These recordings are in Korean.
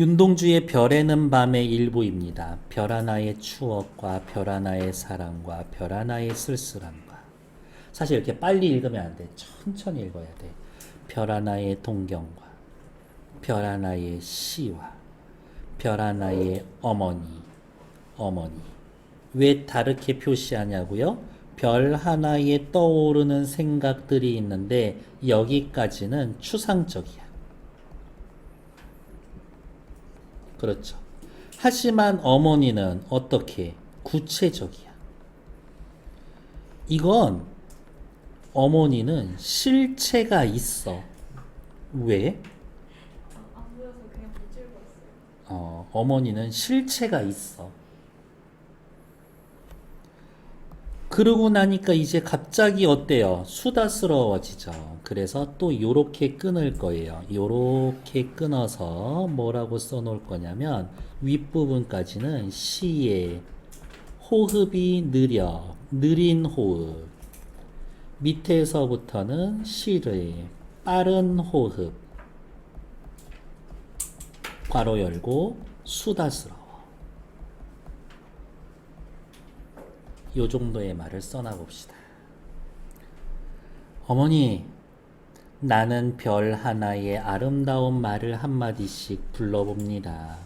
윤동주의 별에는 밤의 일부입니다. 별 하나의 추억과 별 하나의 사랑과 별 하나의 쓸쓸함과. 사실 이렇게 빨리 읽으면 안 돼. 천천히 읽어야 돼. 별 하나의 동경과 별 하나의 시와 별 하나의 어머니. 왜 다르게 표시하냐고요? 별 하나에 떠오르는 생각들이 있는데 여기까지는 추상적이야. 그렇죠. 하지만 어머니는 어떻게? 구체적이야. 이건 어머니는 실체가 있어. 왜? 안 보여서 그냥 못 읽었어요. 어머니는 실체가 있어. 그러고 나니까 이제 갑자기 어때요? 수다스러워지죠. 그래서 또 요렇게 끊을 거예요. 요렇게 끊어서 뭐라고 써놓을 거냐면 윗부분까지는 시의 호흡이 느린 호흡. 밑에서부터는 시의 빠른 호흡. 괄호 열고 수다스러워. 요 정도의 말을 써놔봅시다. 어머니, 나는 별 하나의 아름다운 말을 한마디씩 불러봅니다.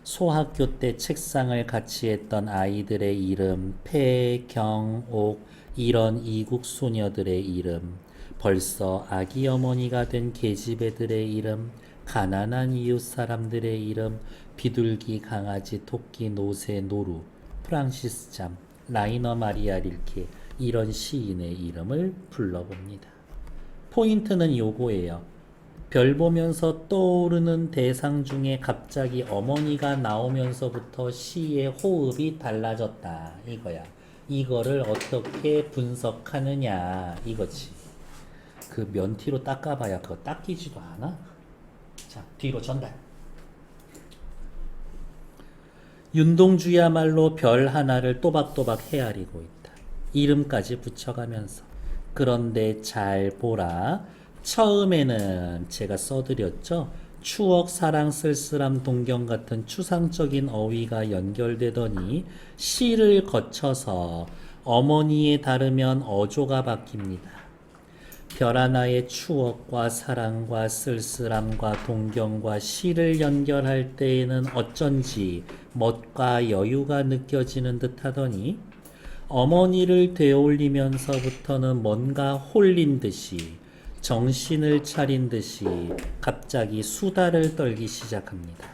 소학교 때 책상을 같이 했던 아이들의 이름, 폐, 경, 옥, 이런 이국 소녀들의 이름, 벌써 아기 어머니가 된 계집애들의 이름, 가난한 이웃 사람들의 이름, 비둘기, 강아지, 토끼, 노새, 노루, 프랑시스 잠, 라이너 마리아 릴케 이런 시인의 이름을 불러봅니다. 포인트는 요거예요. 별 보면서 떠오르는 대상 중에 갑자기 어머니가 나오면서부터 시의 호흡이 달라졌다 이거야. 이거를 어떻게 분석하느냐 이거지. 그 면티로 닦아봐야 그거 닦이지도 않아. 자, 뒤로 전달. 윤동주야말로 별 하나를 또박또박 헤아리고 있다. 이름까지 붙여가면서. 그런데 잘 보라. 처음에는 제가 써드렸죠. 추억, 사랑, 쓸쓸함, 동경 같은 추상적인 어휘가 연결되더니 시를 거쳐서 어머니에 따르면 어조가 바뀝니다. 별 하나의 추억과 사랑과 쓸쓸함과 동경과 시를 연결할 때에는 어쩐지 멋과 여유가 느껴지는 듯 하더니 어머니를 되올리면서부터는 뭔가 홀린 듯이 정신을 차린 듯이 갑자기 수다를 떨기 시작합니다.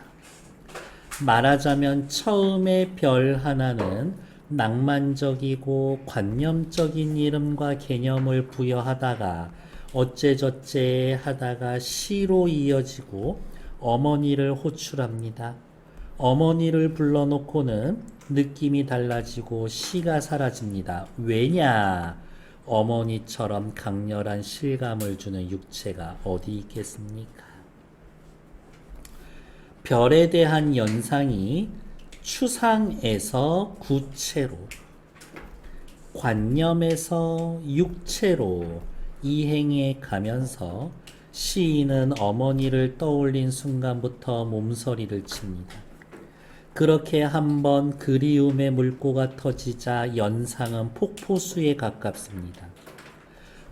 말하자면 처음에 별 하나는 낭만적이고 관념적인 이름과 개념을 부여하다가 어째저째 하다가 시로 이어지고 어머니를 호출합니다. 어머니를 불러놓고는 느낌이 달라지고 시가 사라집니다. 왜냐? 어머니처럼 강렬한 실감을 주는 육체가 어디 있겠습니까? 별에 대한 연상이 추상에서 구체로, 관념에서 육체로 이행해 가면서 시인은 어머니를 떠올린 순간부터 몸서리를 칩니다. 그렇게 한번 그리움의 물꼬가 터지자 연상은 폭포수에 가깝습니다.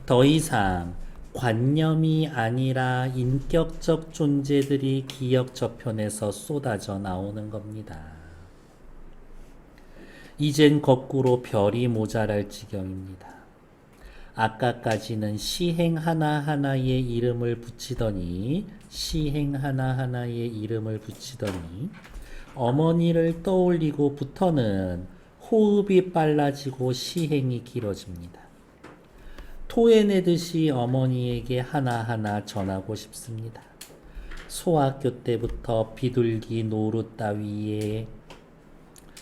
더 이상 관념이 아니라 인격적 존재들이 기억 저편에서 쏟아져 나오는 겁니다. 이젠 거꾸로 별이 모자랄 지경입니다. 아까까지는 시행 하나하나의 이름을 붙이더니 어머니를 떠올리고부터는 호흡이 빨라지고 시행이 길어집니다. 토해내듯이 어머니에게 하나하나 전하고 싶습니다. 소학교 때부터 비둘기 노루 따위에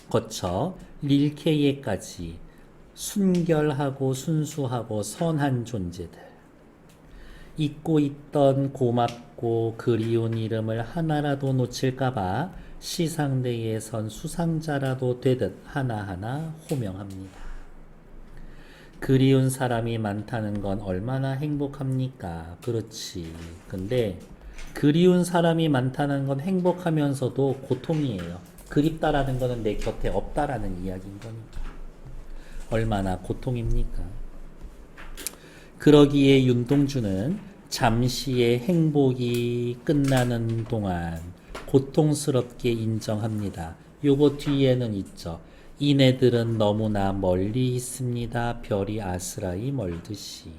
거쳐 릴케예까지 순결하고 순수하고 선한 존재들. 잊고 있던 고맙고 그리운 이름을 하나라도 놓칠까봐 시상대에 선 수상자라도 되듯 하나하나 호명합니다. 그리운 사람이 많다는 건 얼마나 행복합니까? 그렇지. 근데 그리운 사람이 많다는 건 행복하면서도 고통이에요. 그립다라는 거는 내 곁에 없다라는 이야기인 거니까. 얼마나 고통입니까? 그러기에 윤동주는 잠시의 행복이 끝나는 동안 고통스럽게 인정합니다. 요거 뒤에는 있죠. 이네들은 너무나 멀리 있습니다. 별이 아스라이 멀듯이.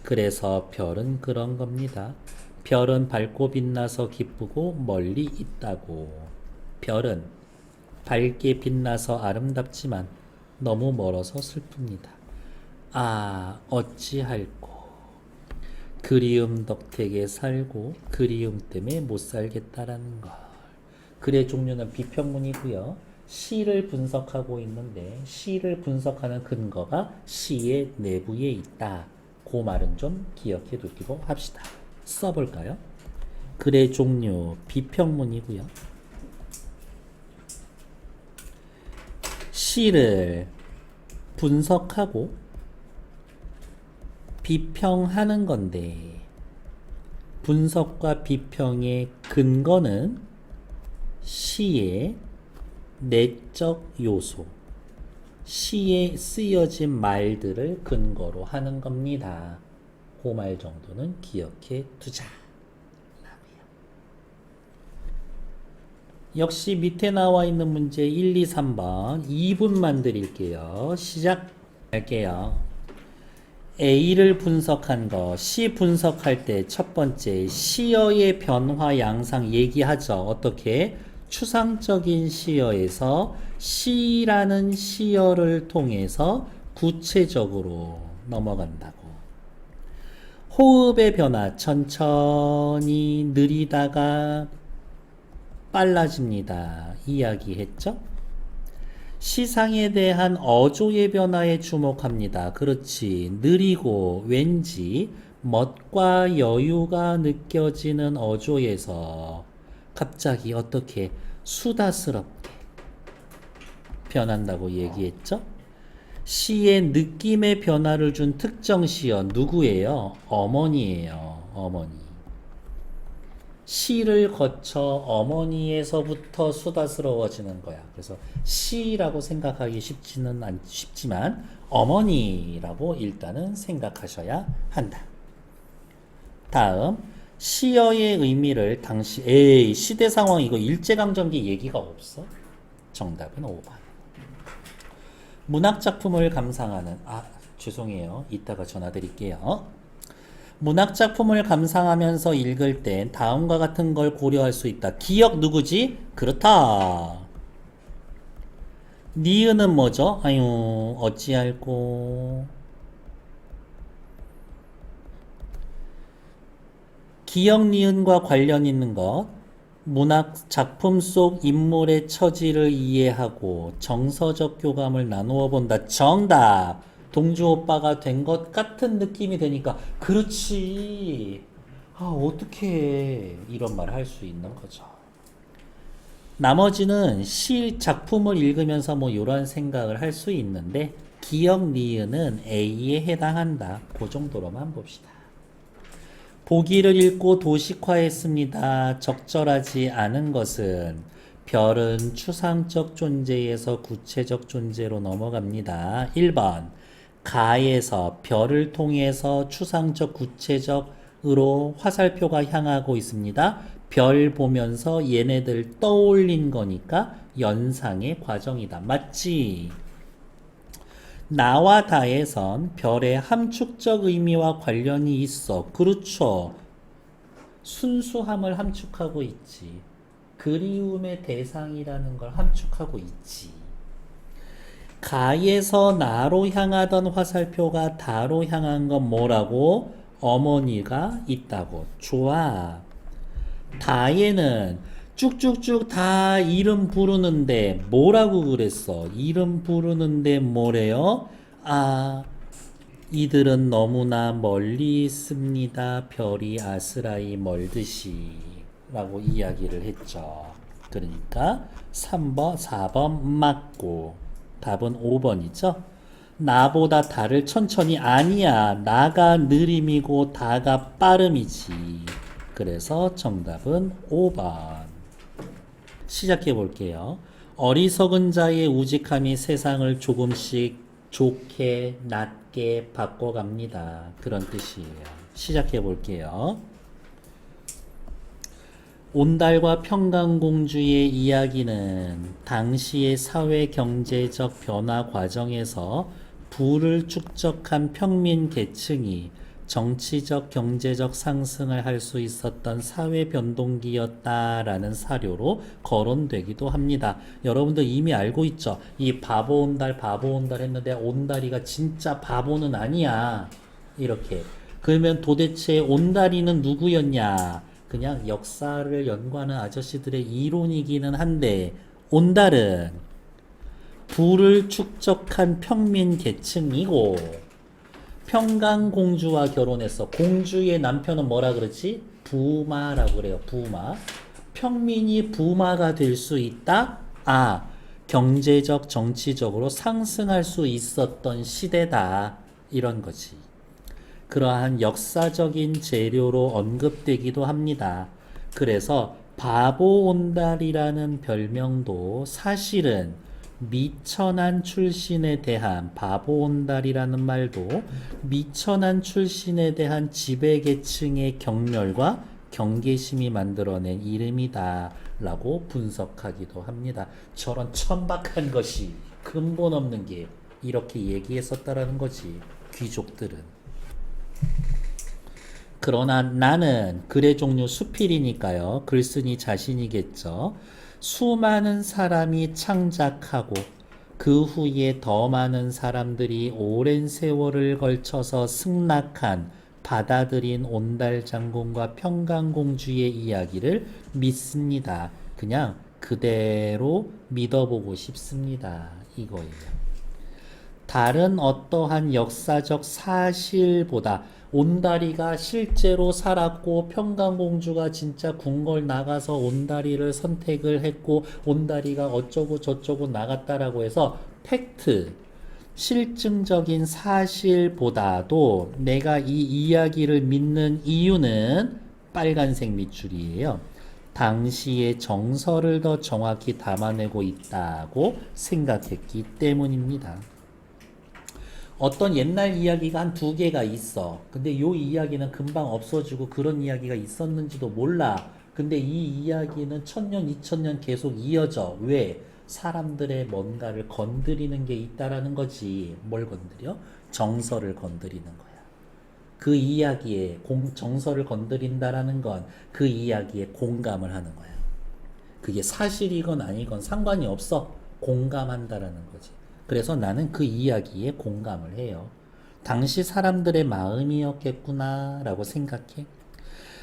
그래서 별은 그런 겁니다. 별은 밝고 빛나서 기쁘고 멀리 있다고. 별은 밝게 빛나서 아름답지만 너무 멀어서 슬픕니다. 아, 어찌할꼬. 그리움 덕택에 살고 그리움 때문에 못 살겠다라는 걸. 글의 종류는 비평문이고요. 시를 분석하고 있는데 시를 분석하는 근거가 시의 내부에 있다. 그 말은 좀 기억해 두기로 합시다. 써볼까요? 글의 종류 비평문이고요. 시를 분석하고 비평하는 건데 분석과 비평의 근거는 시의 내적 요소, 시에 쓰여진 말들을 근거로 하는 겁니다. 그 말 정도는 기억해 두자. 역시 밑에 나와 있는 문제 1, 2, 3번 2분만 드릴게요. 시작할게요. A를 분석한 거, C 분석할 때 첫 번째 시어의 변화 양상 얘기하죠. 어떻게? 추상적인 시어에서 C라는 시어를 통해서 구체적으로 넘어간다고. 호흡의 변화 천천히 느리다가 빨라집니다. 이야기했죠? 시상에 대한 어조의 변화에 주목합니다. 그렇지. 느리고 왠지 멋과 여유가 느껴지는 어조에서 갑자기 어떻게 수다스럽게 변한다고 얘기했죠? 시의 느낌의 변화를 준 특정 시어 누구예요? 어머니예요. 어머니. 시를 거쳐 어머니에서부터 수다스러워지는 거야. 그래서 시라고 생각하기 쉽지만 어머니라고 일단은 생각하셔야 한다. 다음 시어의 의미를 당시 시대 상황 이거 일제강점기 얘기가 없어? 정답은 5번. 문학작품을 감상하는 죄송해요. 이따가 전화 드릴게요. 문학작품을 감상하면서 읽을 땐 다음과 같은 걸 고려할 수 있다. 기억 누구지? 그렇다. 니은은 뭐죠? 아유, 어찌할꼬. 기억 니은과 관련 있는 것. 문학 작품 속 인물의 처지를 이해하고 정서적 교감을 나누어 본다. 정답! 동주 오빠가 된 것 같은 느낌이 되니까 그렇지. 어떻게 이런 말을 할 수 있는 거죠. 나머지는 시 작품을 읽으면서 뭐 이런 생각을 할 수 있는데 기억 니은은 A에 해당한다. 그 정도로만 봅시다. 보기를 읽고 도식화했습니다. 적절하지 않은 것은 별은 추상적 존재에서 구체적 존재로 넘어갑니다. 1번 가에서 별을 통해서 추상적 구체적으로 화살표가 향하고 있습니다. 별 보면서 얘네들 떠올린 거니까 연상의 과정이다. 맞지? 나와 다에선 별의 함축적 의미와 관련이 있어. 그렇죠. 순수함을 함축하고 있지. 그리움의 대상이라는 걸 함축하고 있지. 가에서 나로 향하던 화살표가 다로 향한 건 뭐라고? 어머니가 있다고. 좋아. 다에는 쭉쭉쭉 다 이름 부르는데 뭐라고 그랬어? 이름 부르는데 뭐래요? 이들은 너무나 멀리 있습니다. 별이 아스라이 멀듯이 라고 이야기를 했죠. 그러니까 3번, 4번 맞고 답은 5번이죠. 나보다 다를 천천히 아니야. 나가 느림이고 다가 빠름이지. 그래서 정답은 5번. 시작해 볼게요. 어리석은 자의 우직함이 세상을 조금씩 좋게 낮게 바꿔갑니다. 그런 뜻이에요. 시작해 볼게요. 온달과 평강공주의 이야기는 당시의 사회 경제적 변화 과정에서 부를 축적한 평민 계층이 정치적 경제적 상승을 할 수 있었던 사회 변동기였다라는 사료로 거론되기도 합니다. 여러분들 이미 알고 있죠? 이 바보 온달 했는데 온달이가 진짜 바보는 아니야. 이렇게. 그러면 도대체 온달이는 누구였냐? 그냥 역사를 연구하는 아저씨들의 이론이기는 한데 온달은 부를 축적한 평민 계층이고 평강공주와 결혼해서 공주의 남편은 뭐라 그러지? 부마라고 그래요. 부마. 평민이 부마가 될 수 있다? 아, 경제적, 정치적으로 상승할 수 있었던 시대다. 이런 거지. 그러한 역사적인 재료로 언급되기도 합니다. 그래서 바보 온달이라는 별명도 사실은 미천한 출신에 대한 바보 온달이라는 말도 미천한 출신에 대한 지배계층의 경멸과 경계심이 만들어낸 이름이다 라고 분석하기도 합니다. 저런 천박한 것이 근본 없는 게 이렇게 얘기했었다라는 거지. 귀족들은. 그러나 나는 글의 종류 수필이니까요. 글쓴이 자신이겠죠. 수많은 사람이 창작하고 그 후에 더 많은 사람들이 오랜 세월을 걸쳐서 승낙한 받아들인 온달 장군과 평강공주의 이야기를 믿습니다. 그냥 그대로 믿어보고 싶습니다. 이거예요. 다른 어떠한 역사적 사실보다 온다리가 실제로 살았고 평강공주가 진짜 궁궐 나가서 온다리를 선택을 했고 온다리가 어쩌고 저쩌고 나갔다라고 해서 팩트, 실증적인 사실보다도 내가 이 이야기를 믿는 이유는 빨간색 밑줄이에요. 당시의 정서를 더 정확히 담아내고 있다고 생각했기 때문입니다. 어떤 옛날 이야기가 한 두 개가 있어. 근데 요 이야기는 금방 없어지고 그런 이야기가 있었는지도 몰라. 근데 이 이야기는 1000년, 2000년 계속 이어져. 왜? 사람들의 뭔가를 건드리는 게 있다라는 거지. 뭘 건드려? 정서를 건드리는 거야. 그 이야기에 정서를 건드린다라는 건 그 이야기에 공감을 하는 거야. 그게 사실이건 아니건 상관이 없어. 공감한다라는 거지. 그래서 나는 그 이야기에 공감을 해요. 당시 사람들의 마음이었겠구나 라고 생각해.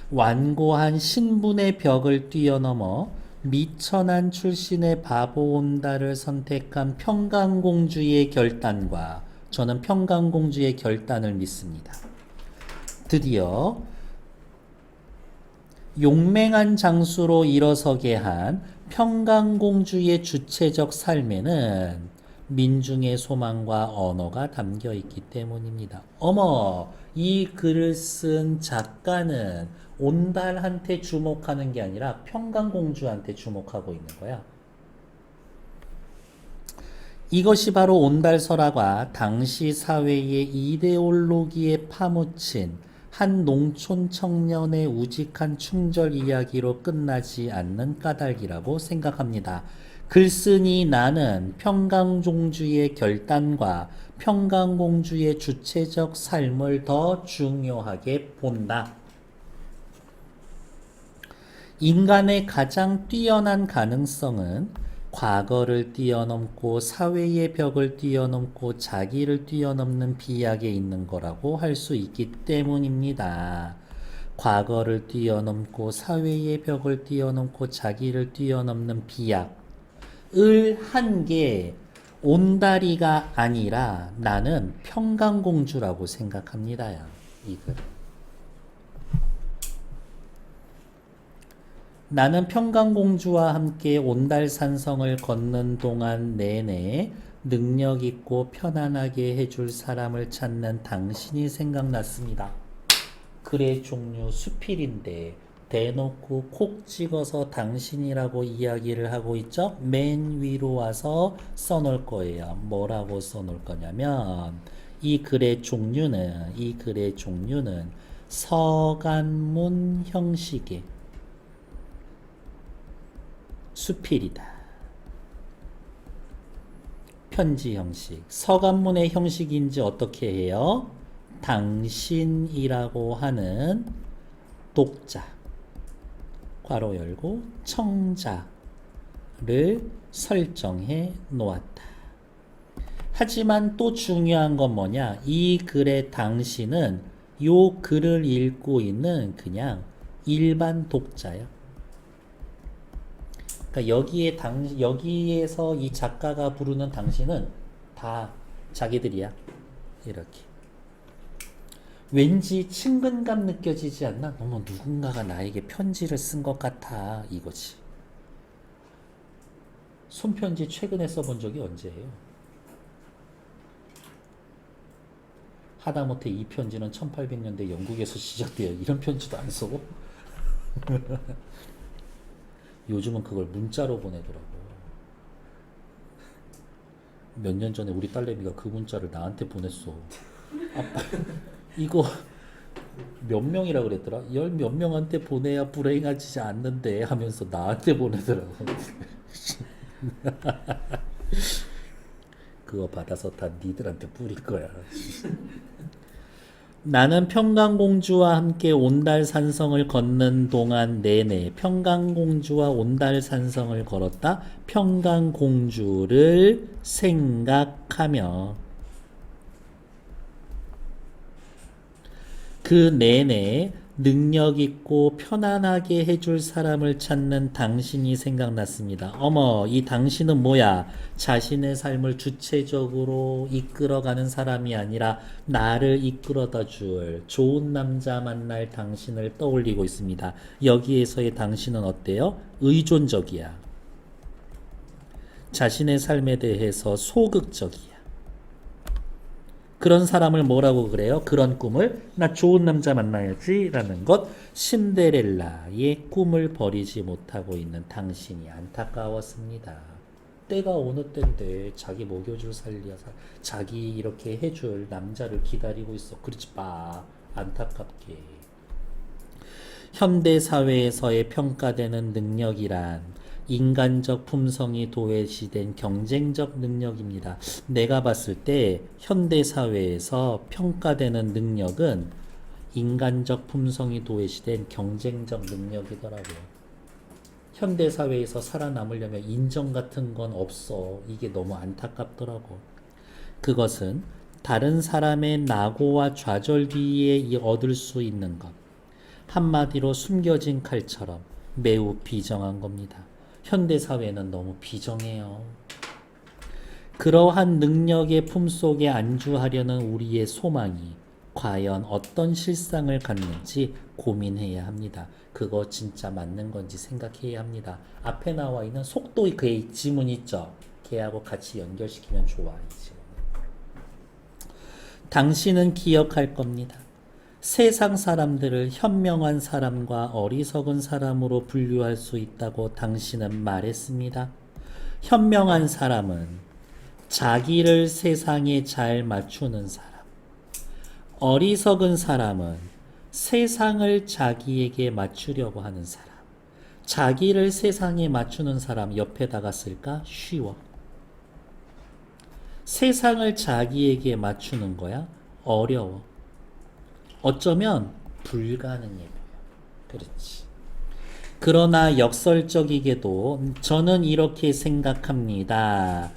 완고한 신분의 벽을 뛰어넘어 미천한 출신의 바보 온달을 선택한 평강공주의 결단과 저는 평강공주의 결단을 믿습니다. 드디어 용맹한 장수로 일어서게 한 평강공주의 주체적 삶에는 민중의 소망과 언어가 담겨 있기 때문입니다. 어머, 이 글을 쓴 작가는 온달한테 주목하는 게 아니라 평강공주한테 주목하고 있는 거야. 이것이 바로 온달설화가 당시 사회의 이데올로기에 파묻힌 한 농촌 청년의 우직한 충절 이야기로 끝나지 않는 까닭이라고 생각합니다. 글쓴이 나는 평강공주의 결단과 평강공주의 주체적 삶을 더 중요하게 본다. 인간의 가장 뛰어난 가능성은 과거를 뛰어넘고 사회의 벽을 뛰어넘고 자기를 뛰어넘는 비약에 있는 거라고 할 수 있기 때문입니다. 과거를 뛰어넘고 사회의 벽을 뛰어넘고 자기를 뛰어넘는 비약을 한 게 온다리가 아니라 나는 평강공주라고 생각합니다. 이글. 나는 평강공주와 함께 온달산성을 걷는 동안 내내 능력 있고 편안하게 해줄 사람을 찾는 당신이 생각났습니다. 글의 종류 수필인데 대놓고 콕 찍어서 당신이라고 이야기를 하고 있죠. 맨 위로 와서 써놓을 거예요. 뭐라고 써놓을 거냐면 이 글의 종류는 서간문 형식의 수필이다. 편지 형식. 서간문의 형식인지 어떻게 해요? 당신이라고 하는 독자, 괄호 열고 청자를 설정해 놓았다. 하지만 또 중요한 건 뭐냐? 이 글의 당신은 요 글을 읽고 있는 그냥 일반 독자야. 그러니까 여기에서 이 작가가 부르는 당신은 다 자기들이야. 이렇게. 왠지 친근감 느껴지지 않나? 어머, 누군가가 나에게 편지를 쓴 것 같아. 이거지. 손편지 최근에 써본 적이 언제예요? 하다못해 이 편지는 1800년대 영국에서 시작돼요. 이런 편지도 안 써. 요즘은 그걸 문자로 보내더라고. 몇 년 전에 우리 딸내미가 그 문자를 나한테 보냈어. 아빠, 이거 몇 명이라 그랬더라? 열 몇 명한테 보내야 불행하지 않는데 하면서 나한테 보내더라고. 그거 받아서 다 니들한테 뿌릴 거야. 나는 평강공주와 함께 온달산성을 걷는 동안 내내 평강공주와 온달산성을 걸었다. 평강공주를 생각하며 그 내내 능력 있고 편안하게 해줄 사람을 찾는 당신이 생각났습니다. 어머, 이 당신은 뭐야? 자신의 삶을 주체적으로 이끌어가는 사람이 아니라 나를 이끌어다 줄 좋은 남자 만날 당신을 떠올리고 있습니다. 여기에서의 당신은 어때요? 의존적이야. 자신의 삶에 대해서 소극적이야. 그런 사람을 뭐라고 그래요? 그런 꿈을 나 좋은 남자 만나야지 라는 것. 신데렐라의 꿈을 버리지 못하고 있는 당신이 안타까웠습니다. 때가 어느 때인데 자기 먹여줄 살려서 자기 이렇게 해줄 남자를 기다리고 있어. 그렇지 마. 안타깝게. 현대사회에서의 평가되는 능력이란 인간적 품성이 도외시된 경쟁적 능력입니다. 내가 봤을 때 현대사회에서 평가되는 능력은 인간적 품성이 도외시된 경쟁적 능력이더라고요. 현대사회에서 살아남으려면 인정 같은 건 없어. 이게 너무 안타깝더라고. 그것은 다른 사람의 낙오와 좌절 뒤에 얻을 수 있는 것. 한마디로 숨겨진 칼처럼 매우 비정한 겁니다. 현대사회는 너무 비정해요. 그러한 능력의 품속에 안주하려는 우리의 소망이 과연 어떤 실상을 갖는지 고민해야 합니다. 그거 진짜 맞는 건지 생각해야 합니다. 앞에 나와 있는 속도의 그 지문 있죠? 걔하고 같이 연결시키면 좋아. 이 지문. 당신은 기억할 겁니다. 세상 사람들을 현명한 사람과 어리석은 사람으로 분류할 수 있다고 당신은 말했습니다. 현명한 사람은 자기를 세상에 잘 맞추는 사람. 어리석은 사람은 세상을 자기에게 맞추려고 하는 사람. 자기를 세상에 맞추는 사람 옆에다가 쓸까? 쉬워. 세상을 자기에게 맞추는 거야? 어려워. 어쩌면 불가능해 보여. 그렇지. 그러나 역설적이게도 저는 이렇게 생각합니다.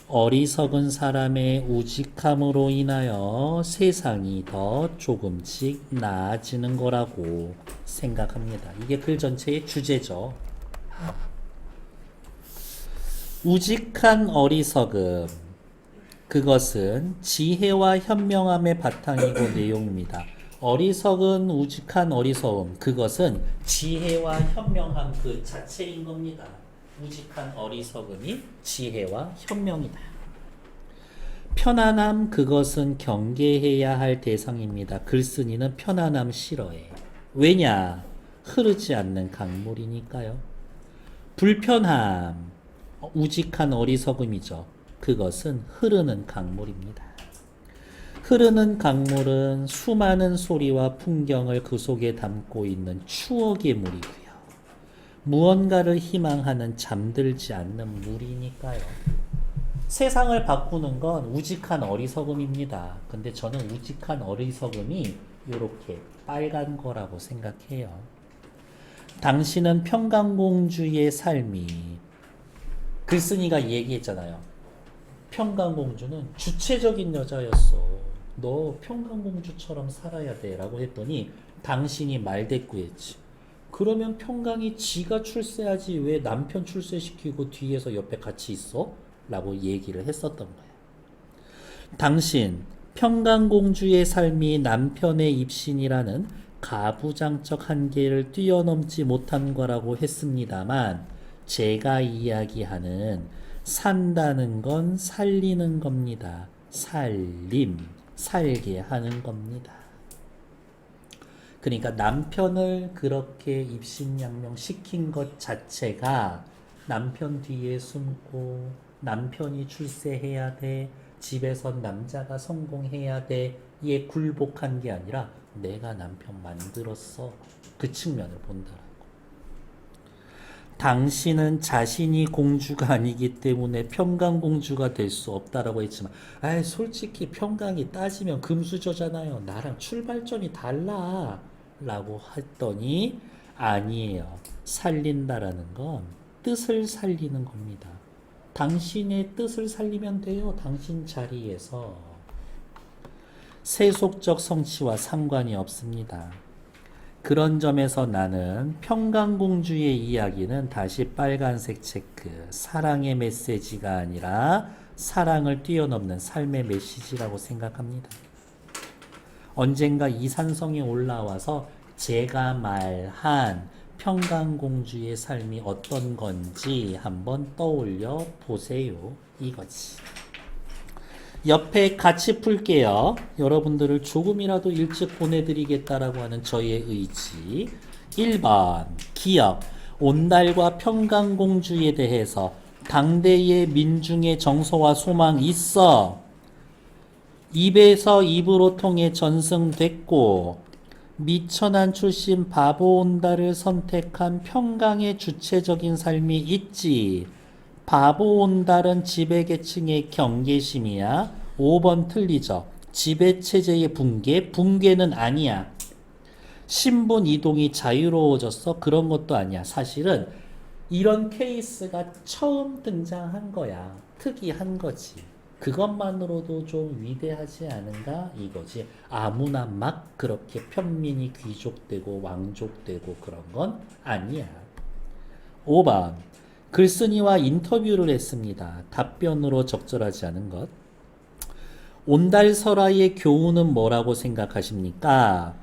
어리석은 사람의 우직함으로 인하여 세상이 더 조금씩 나아지는 거라고 생각합니다. 이게 글 전체의 주제죠. 우직한 어리석음. 그것은 지혜와 현명함의 바탕이고 내용입니다. 어리석은 우직한 어리석음, 그것은 지혜와 현명함 그 자체인 겁니다. 우직한 어리석음이 지혜와 현명이다. 편안함, 그것은 경계해야 할 대상입니다. 글쓴이는 편안함 싫어해. 왜냐? 흐르지 않는 강물이니까요. 불편함, 우직한 어리석음이죠. 그것은 흐르는 강물입니다. 흐르는 강물은 수많은 소리와 풍경을 그 속에 담고 있는 추억의 물이고요. 무언가를 희망하는 잠들지 않는 물이니까요. 세상을 바꾸는 건 우직한 어리석음입니다. 근데 저는 우직한 어리석음이 이렇게 빨간 거라고 생각해요. 당신은 평강공주의 삶이, 글쓴이가 얘기했잖아요. 평강공주는 주체적인 여자였어. 너 평강공주처럼 살아야 돼 라고 했더니 당신이 말대꾸했지. 그러면 평강이 지가 출세하지 왜 남편 출세시키고 뒤에서 옆에 같이 있어? 라고 얘기를 했었던 거예요. 당신 평강공주의 삶이 남편의 입신이라는 가부장적 한계를 뛰어넘지 못한 거라고 했습니다만, 제가 이야기하는 산다는 건 살리는 겁니다. 살림, 살게 하는 겁니다. 그러니까 남편을 그렇게 입신양명 시킨 것 자체가 남편 뒤에 숨고 남편이 출세해야 돼, 집에선 남자가 성공해야 돼, 얘 굴복한 게 아니라 내가 남편 만들었어. 그 측면을 본다라고. 당신은 자신이 공주가 아니기 때문에 평강공주가 될 수 없다라고 했지만, 솔직히 평강이 따지면 금수저잖아요. 나랑 출발점이 달라 라고 했더니, 아니에요. 살린다라는 건 뜻을 살리는 겁니다. 당신의 뜻을 살리면 돼요. 당신 자리에서. 세속적 성취와 상관이 없습니다. 그런 점에서 나는 평강공주의 이야기는 다시 빨간색 체크, 사랑의 메시지가 아니라 사랑을 뛰어넘는 삶의 메시지라고 생각합니다. 언젠가 이산성에 올라와서 제가 말한 평강공주의 삶이 어떤 건지 한번 떠올려 보세요. 이거지. 옆에 같이 풀게요. 여러분들을 조금이라도 일찍 보내드리겠다라고 하는 저의 의지. 1번 기억. 온달과 평강공주에 대해서 당대의 민중의 정서와 소망이 있어. 입에서 입으로 통해 전승됐고, 미천한 출신 바보 온달을 선택한 평강의 주체적인 삶이 있지. 바보 온달은 지배계층의 경계심이야. 5번 틀리죠. 지배체제의 붕괴? 붕괴는 아니야. 신분 이동이 자유로워졌어? 그런 것도 아니야. 사실은 이런 케이스가 처음 등장한 거야. 특이한 거지. 그것만으로도 좀 위대하지 않은가? 이거지. 아무나 막 그렇게 편민이 귀족되고 왕족되고 그런 건 아니야. 5번 글쓴이와 인터뷰를 했습니다. 답변으로 적절하지 않은 것. 온달설화의 교훈은 뭐라고 생각하십니까?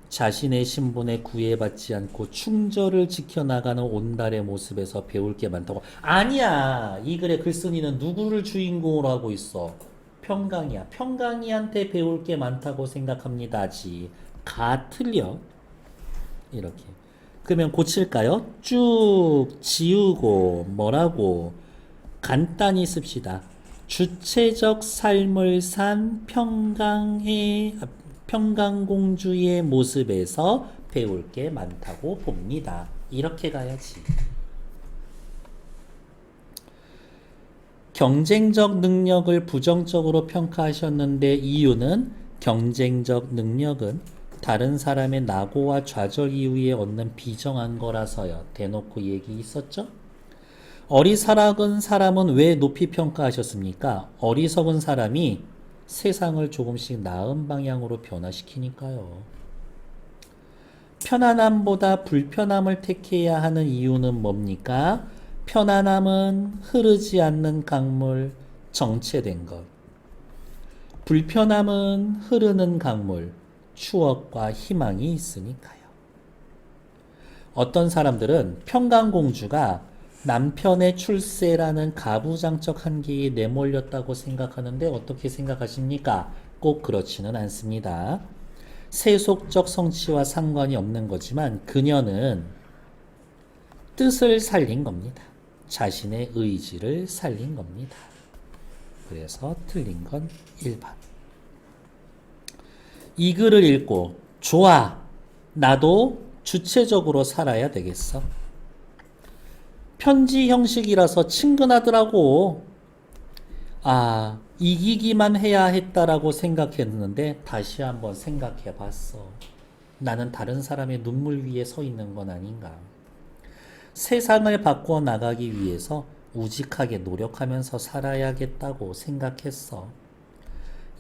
자신의 신분에 구애받지 않고 충절을 지켜나가는 온달의 모습에서 배울 게 많다고. 아니야. 이 글의 글쓴이는 누구를 주인공으로 하고 있어? 평강이야. 평강이한테 배울 게 많다고 생각합니다지. 가 틀려. 이렇게. 그러면 고칠까요? 쭉 지우고 뭐라고? 간단히 씁시다. 주체적 삶을 산 평강공주의 모습에서 배울 게 많다고 봅니다. 이렇게 가야지. 경쟁적 능력을 부정적으로 평가하셨는데 이유는 경쟁적 능력은 다른 사람의 낙오와 좌절 이후에 얻는 비정한 거라서요. 대놓고 얘기 있었죠? 어리석은 사람은 왜 높이 평가하셨습니까? 어리석은 사람이 세상을 조금씩 나은 방향으로 변화시키니까요. 편안함보다 불편함을 택해야 하는 이유는 뭡니까? 편안함은 흐르지 않는 강물, 정체된 것. 불편함은 흐르는 강물, 추억과 희망이 있으니까요. 어떤 사람들은 평강공주가 남편의 출세라는 가부장적 한계에 내몰렸다고 생각하는데 어떻게 생각하십니까? 꼭 그렇지는 않습니다. 세속적 성취와 상관이 없는 거지만 그녀는 뜻을 살린 겁니다. 자신의 의지를 살린 겁니다. 그래서 틀린 건 1번. 이 글을 읽고 좋아, 나도 주체적으로 살아야 되겠어. 편지 형식이라서 친근하더라고. 아, 이기기만 해야 했다라고 생각했는데 다시 한번 생각해 봤어. 나는 다른 사람의 눈물 위에 서 있는 건 아닌가. 세상을 바꿔 나가기 위해서 우직하게 노력하면서 살아야겠다고 생각했어.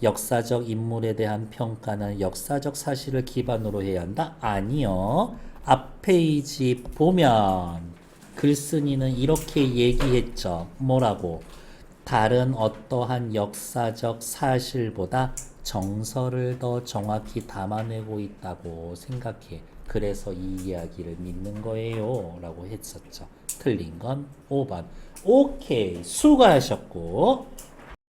역사적 인물에 대한 평가는 역사적 사실을 기반으로 해야 한다? 아니요. 앞 페이지 보면 글쓴이는 이렇게 얘기했죠. 뭐라고? 다른 어떠한 역사적 사실보다 정서를 더 정확히 담아내고 있다고 생각해. 그래서 이 이야기를 믿는 거예요. 라고 했었죠. 틀린 건 5번. 오케이. 수고하셨고.